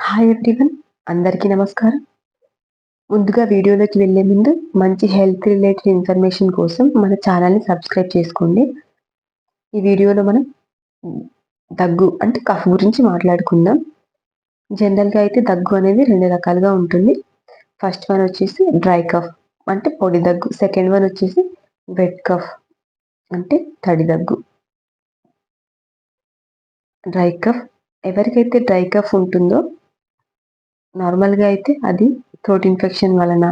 Hi everyone, అందరికీ నమస్కారం. ముందుగా వీడియోలోకి వెళ్ళే ముందు మంచి హెల్త్ రిలేటెడ్ ఇన్ఫర్మేషన్ కోసం మన ఛానల్ని సబ్స్క్రైబ్ చేసుకోండి. ఈ వీడియోలో మనం దగ్గు అంటే కఫ్ గురించి మాట్లాడుకుందాం. జనరల్గా అయితే దగ్గు అనేది 2 రకాలుగా ఉంటుంది. ఫస్ట్ వన్ వచ్చేసి డ్రై కఫ్ అంటే పొడి దగ్గు. సెకండ్ వన్ వచ్చేసి వెట్ కఫ్ అంటే తడి దగ్గు. డ్రై కఫ్, ఎవరికైతే డ్రై కఫ్ ఉంటుందో నార్మల్గా అయితే అది థ్రోట్ ఇన్ఫెక్షన్ వలన,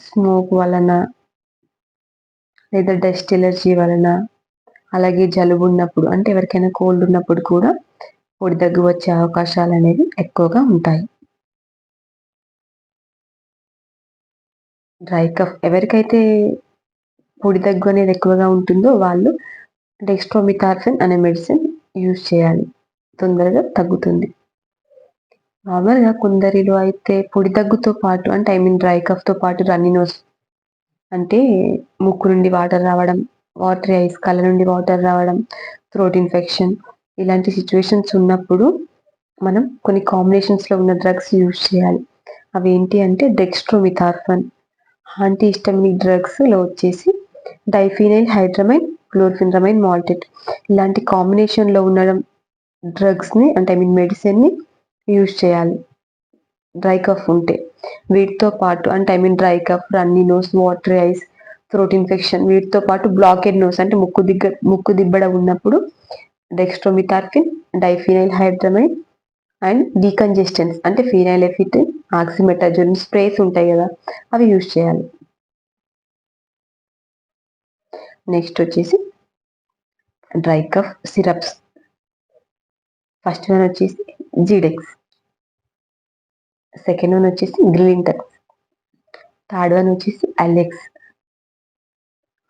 స్మోక్ వలన, లేదా డస్ట్ ఎలర్జీ వలన, అలాగే జలుబు ఉన్నప్పుడు అంటే ఎవరికైనా కోల్డ్ ఉన్నప్పుడు కూడా పొడి దగ్గు వచ్చే అవకాశాలు అనేవి ఎక్కువగా ఉంటాయి. డ్రై కఫ్, ఎవరికైతే పొడి దగ్గు అనేది ఎక్కువగా ఉంటుందో వాళ్ళు డెక్స్ట్రోమిథార్ఫిన్ అనే మెడిసిన్ యూజ్ చేయాలి, తొందరగా తగ్గుతుంది. నార్మల్గా కొందరిలో అయితే పొడి దగ్గుతో పాటు అంటే డ్రై కఫ్తో పాటు రన్నీ నోస్ అంటే ముక్కు నుండి వాటర్ రావడం, వాటరీ ఐస్, కళ్ళ నుండి వాటర్ రావడం, థ్రోట్ ఇన్ఫెక్షన్ ఇలాంటి సిచ్యువేషన్స్ ఉన్నప్పుడు మనం కొన్ని కాంబినేషన్స్లో ఉన్న డ్రగ్స్ యూజ్ చేయాలి. అవి ఏంటి అంటే డెక్స్ట్రోమిథార్ఫన్, యాంటీ హిస్టమినిక్ డ్రగ్స్లో వచ్చేసి డైఫినైల్ హైడ్రమైన్, క్లోర్ఫెనరమైన్ మాల్టేట్ ఇలాంటి కాంబినేషన్లో ఉన్న డ్రగ్స్ని అంటే మెడిసిన్ని యూజ్ చేయాలి డ్రై కఫ్ ఉంటే. వీటితో పాటు అంటే dry cough, runny nose, watery eyes, throat infection వీటితో పాటు బ్లాకెడ్ నోస్ అంటే ముక్కు దిబ్బడ ఉన్నప్పుడు dextromethorphan, diphenhydramine and decongestants అంటే ఫినైలెఫిటిన్, ఆక్సిమెటాజోలిన్ స్ప్రేస్ ఉంటాయి కదా, అవి యూజ్ చేయాలి. నెక్స్ట్ వచ్చేసి dry cough syrups. First one వచ్చేసి జీడెక్స్, సెకండ్ వన్ వచ్చేసి గ్లింటెక్స్, థర్డ్ వన్ వచ్చేసి అలెక్స్,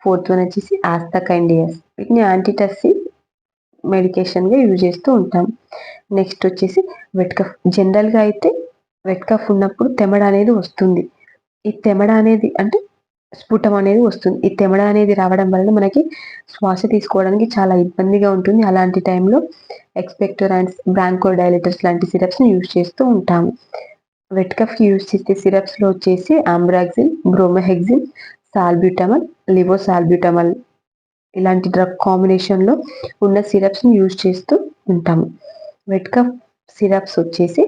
ఫోర్త్ వన్ వచ్చేసి ఆస్తాకైండియస్. వీటిని యాంటీటర్సివ్ మెడికేషన్గా యూజ్ చేస్తూ ఉంటాం. నెక్స్ట్ వచ్చేసి వెట్ కఫ్. జనరల్గా అయితే వెట్ కఫ్ ఉన్నప్పుడు తెమడ అనేది వస్తుంది. ఈ తెమడ అనేది అంటే స్ఫుటం అనేది వస్తుంది. ఈ తెమడ అనేది రావడం వల్ల మనకి శ్వాస తీసుకోవడానికి చాలా ఇబ్బందిగా ఉంటుంది. అలాంటి టైంలో ఎక్స్పెక్టోరాంట్స్, బ్రాంకోడైలేటర్స్ లాంటి సిరప్స్ని యూజ్ చేస్తూ ఉంటాము. వెట్ కఫ్కి యూజ్ చేసే సిరప్స్లో వచ్చేసి ఆంబ్రాక్సిల్, బ్రోమోహెక్సిన్, సాల్బ్యూటమల్, లివోసాల్బ్యూటమల్ ఇలాంటి డ్రగ్ కాంబినేషన్లో ఉన్న సిరప్స్ని యూజ్ చేస్తూ ఉంటాము. వెట్ కఫ్ సిరప్స్ వచ్చేసి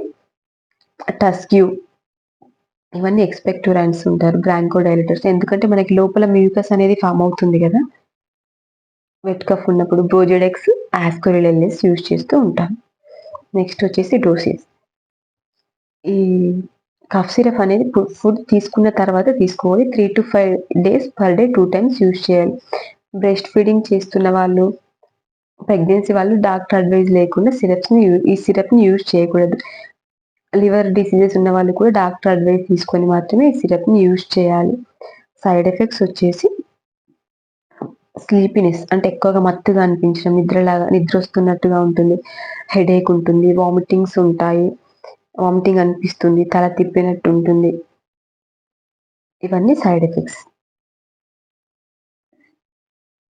టస్క్యూ, ఇవన్నీ ఎక్స్పెక్టోరాంట్స్ ఉంటారు, బ్రాంకోడైలేటర్స్, ఎందుకంటే మనకి లోపల మ్యూకస్ అనేది ఫామ్ అవుతుంది కదా వెట్ కఫ్ ఉన్నప్పుడు. బ్రోజెడెక్స్, ఆస్కోరిలెస్ యూజ్ చేస్తూ ఉంటాం. నెక్స్ట్ వచ్చేసి డోసేజ్. ఈ కఫ్ సిరప్ అనేది ఫుడ్ తీసుకున్న తర్వాత తీసుకోవాలి. 3 to 5 days per day 2 times use చేయాలి. బ్రెస్ట్ ఫీడింగ్ చేస్తున్న వాళ్ళు, ప్రెగ్నెన్సీ వాళ్ళు డాక్టర్ అడ్వైజ్ లేకుండా ఈ సిరప్ని యూజ్ చేయకూడదు. లివర్ డిసీజెస్ ఉన్న వాళ్ళు కూడా డాక్టర్ అడ్వైజ్ తీసుకొని మాత్రమే ఈ సిరప్ని యూజ్ చేయాలి. సైడ్ ఎఫెక్ట్స్ వచ్చేసి స్లీపీనెస్ అంటే ఎక్కువగా మత్తుగా అనిపించడం, నిద్ర వస్తున్నట్టుగా ఉంటుంది, హెడేక్ ఉంటుంది, వామిటింగ్స్ ఉంటాయి, వామిటింగ్ అనిపిస్తుంది, తల తిప్పినట్టు ఉంటుంది. ఇవన్నీ సైడ్ ఎఫెక్ట్స్.